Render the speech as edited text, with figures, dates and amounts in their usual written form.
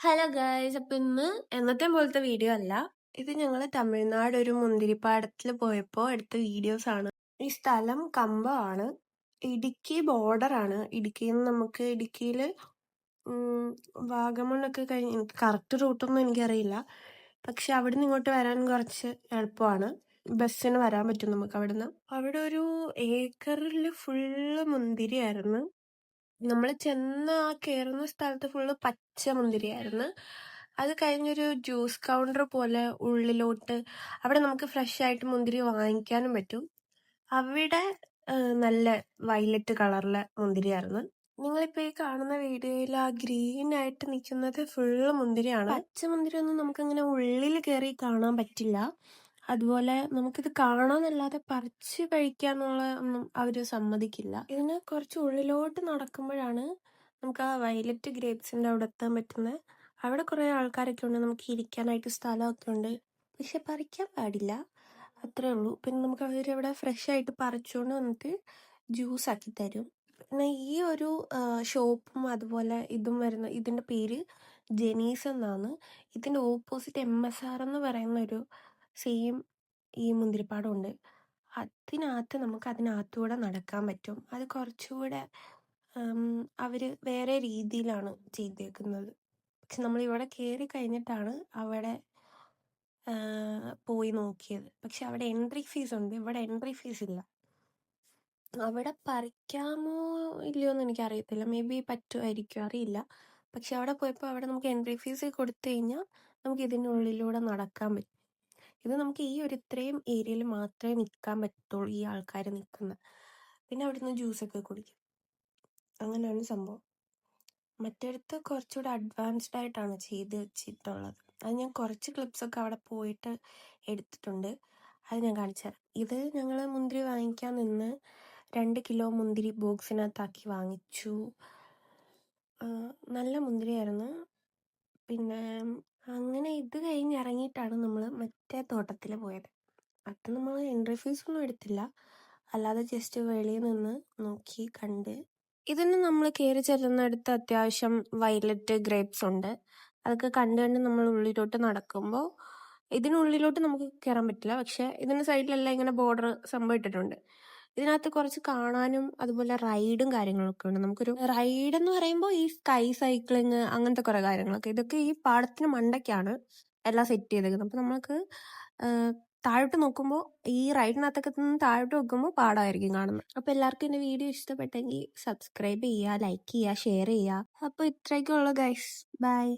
Hello guys, അപ്പൊ ഇന്ന് എന്നത്തെ പോലത്തെ വീഡിയോ അല്ല. ഇത് ഞങ്ങൾ തമിഴ്നാട് ഒരു മുന്തിരിപ്പാടത്തിൽ പോയപ്പോൾ എടുത്ത വീഡിയോസ് ആണ്. ഈ സ്ഥലം കമ്പമാണ്, ഇടുക്കി ബോർഡർ ആണ്. ഇടുക്കിയിൽ നിന്ന് നമുക്ക് ഇടുക്കിയിൽ വാഗമണ്ണൊക്കെ കഴിഞ്ഞ്, എനിക്ക് കറക്റ്റ് റൂട്ടൊന്നും എനിക്കറിയില്ല, പക്ഷെ അവിടെ നിന്ന് ഇങ്ങോട്ട് വരാൻ കുറച്ച് എളുപ്പമാണ്. ബസ്സിന് വരാൻ പറ്റും നമുക്ക് അവിടുന്ന്. അവിടെ ഒരു ഏക്കറിൽ ഫുള്ള് മുന്തിരിയായിരുന്നു. നമ്മൾ ചെന്ന് ആ കയറുന്ന സ്ഥലത്ത് ഫുള്ള് പച്ച മുന്തിരിയായിരുന്നു. അത് കഴിഞ്ഞൊരു ജ്യൂസ് കൗണ്ടർ പോലെ ഉള്ളിലോട്ട്, അവിടെ നമുക്ക് ഫ്രഷ് ആയിട്ട് മുന്തിരി വാങ്ങിക്കാനും പറ്റും. അവിടെ നല്ല വയലറ്റ് കളറിലെ മുന്തിരിയായിരുന്നു. നിങ്ങളിപ്പോൾ ഈ കാണുന്ന വീഡിയോയിൽ ആ ഗ്രീൻ ആയിട്ട് നിൽക്കുന്നത് ഫുള്ള് മുന്തിരിയാണ്. പച്ച മുന്തിരി ഒന്നും നമുക്കങ്ങനെ ഉള്ളിൽ കയറി കാണാൻ പറ്റില്ല. അതുപോലെ നമുക്കിത് കാണാന്നല്ലാതെ പറിച്ച് കഴിക്കാന്നുള്ള ഒന്നും അവർ സമ്മതിക്കില്ല. ഇതിന് കുറച്ച് ഉള്ളിലോട്ട് നടക്കുമ്പോഴാണ് നമുക്ക് ആ വയലറ്റ് ഗ്രേപ്സിൻ്റെ അവിടെ എത്താൻ പറ്റുന്നത്. അവിടെ കുറേ ആൾക്കാരൊക്കെ ഉണ്ട്, നമുക്ക് ഇരിക്കാനായിട്ട് സ്ഥലമൊക്കെ ഉണ്ട്, പക്ഷെ പറിക്കാൻ പാടില്ല, അത്രേ ഉള്ളൂ. പിന്നെ നമുക്ക് അവരവിടെ ഫ്രഷ് ആയിട്ട് പറിച്ചുകൊണ്ട് വന്നിട്ട് ജ്യൂസ് ആക്കി തരും. പിന്നെ ഈ ഒരു ഷോപ്പും അതുപോലെ ഇതും വരുന്ന, ഇതിൻ്റെ പേര് ജെനീസ് എന്നാണ്. ഇതിൻ്റെ ഓപ്പോസിറ്റ് MSR എന്ന് പറയുന്ന ഒരു സെയിം ഈ മുന്തിരിപ്പാടമുണ്ട്. അതിനകത്ത് നമുക്ക് അതിനകത്തൂടെ നടക്കാൻ പറ്റും. അത് കുറച്ചുകൂടെ അവർ വേറെ രീതിയിലാണ് ചെയ്തേക്കുന്നത്. പക്ഷെ നമ്മളിവിടെ കയറി കഴിഞ്ഞിട്ടാണ് അവിടെ പോയി നോക്കിയത്. പക്ഷെ അവിടെ എൻട്രി ഫീസ് ഉണ്ട്, ഇവിടെ എൻട്രി ഫീസ് ഇല്ല. അവിടെ പറിക്കാമോ ഇല്ലയോ എന്ന് എനിക്കറിയത്തില്ല, മേ ബി പറ്റുമായിരിക്കും, അറിയില്ല. പക്ഷെ അവിടെ പോയപ്പോൾ അവിടെ നമുക്ക് എൻട്രി ഫീസ് കൊടുത്തു കഴിഞ്ഞാൽ നമുക്ക് ഇതിൻ്റെ ഉള്ളിലൂടെ നടക്കാൻ പറ്റും. ഇത് നമുക്ക് ഈ ഒരു ഇത്രയും ഏരിയയിൽ മാത്രമേ നിൽക്കാൻ പറ്റുള്ളൂ, ഈ ആൾക്കാർ നിൽക്കുന്നത്. പിന്നെ അവിടുന്ന് ജ്യൂസൊക്കെ കുടിക്കും, അങ്ങനെയാണ് സംഭവം. മറ്റിടത്ത് കുറച്ചുകൂടെ അഡ്വാൻസ്ഡ് ആയിട്ടാണ് ചെയ്ത് വെച്ചിട്ടുള്ളത്. അത് ഞാൻ കുറച്ച് ക്ലിപ്സൊക്കെ അവിടെ പോയിട്ട് എടുത്തിട്ടുണ്ട്, അത് ഞാൻ കാണിച്ചു തരാം. ഇത് ഞങ്ങൾ മുന്തിരി വാങ്ങിക്കാൻ നിന്ന് 2 കിലോ മുന്തിരി ബോക്സിനകത്താക്കി വാങ്ങിച്ചു. നല്ല മുന്തിരിയായിരുന്നു. പിന്നെ അങ്ങനെ ഇത് കഴിഞ്ഞ് ഇറങ്ങിയിട്ടാണ് നമ്മൾ മറ്റേ തോട്ടത്തിൽ പോയത്. അത് നമ്മൾ എൻട്രി ഫീസ് ഒന്നും എടുത്തില്ല, അല്ലാതെ ജസ്റ്റ് വെളിയിൽ നിന്ന് നോക്കി കണ്ട്. ഇതിന് നമ്മൾ കയറി ചെല്ലുന്നിടത്ത് അത്യാവശ്യം വയലറ്റ് ഗ്രേപ്സ് ഉണ്ട്. അതൊക്കെ കണ്ട് നമ്മൾ ഉള്ളിലോട്ട് നടക്കുമ്പോൾ, ഇതിനുള്ളിലോട്ട് നമുക്ക് കയറാൻ പറ്റില്ല, പക്ഷെ ഇതിന് സൈഡിലെല്ലാം ഇങ്ങനെ ബോർഡർ സംഭവം ഇട്ടിട്ടുണ്ട്. ഇതിനകത്ത് കുറച്ച് കാണാനും അതുപോലെ റൈഡും കാര്യങ്ങളൊക്കെ ഉണ്ട്. നമുക്കൊരു റൈഡ് എന്ന് പറയുമ്പോൾ ഈ സ്കൈ സൈക്ലിങ് അങ്ങനത്തെ കുറേ കാര്യങ്ങളൊക്കെ, ഇതൊക്കെ ഈ പാടത്തിന് മണ്ടയ്ക്കാണ് എല്ലാം സെറ്റ് ചെയ്തേക്കുന്നത്. അപ്പോൾ നമുക്ക് താഴോട്ട് നോക്കുമ്പോൾ, ഈ റൈഡിനകത്തൊക്കെ നിന്ന് താഴോട്ട് നോക്കുമ്പോൾ പാടമായിരിക്കും കാണുന്നത്. അപ്പോൾ എല്ലാവർക്കും എൻ്റെ വീഡിയോ ഇഷ്ടപ്പെട്ടെങ്കിൽ സബ്സ്ക്രൈബ് ചെയ്യുക, ലൈക്ക് ചെയ്യുക, ഷെയർ ചെയ്യുക. അപ്പോൾ ഇത്രയൊക്കെ ഉള്ളൂ ഗൈസ്, ബൈ.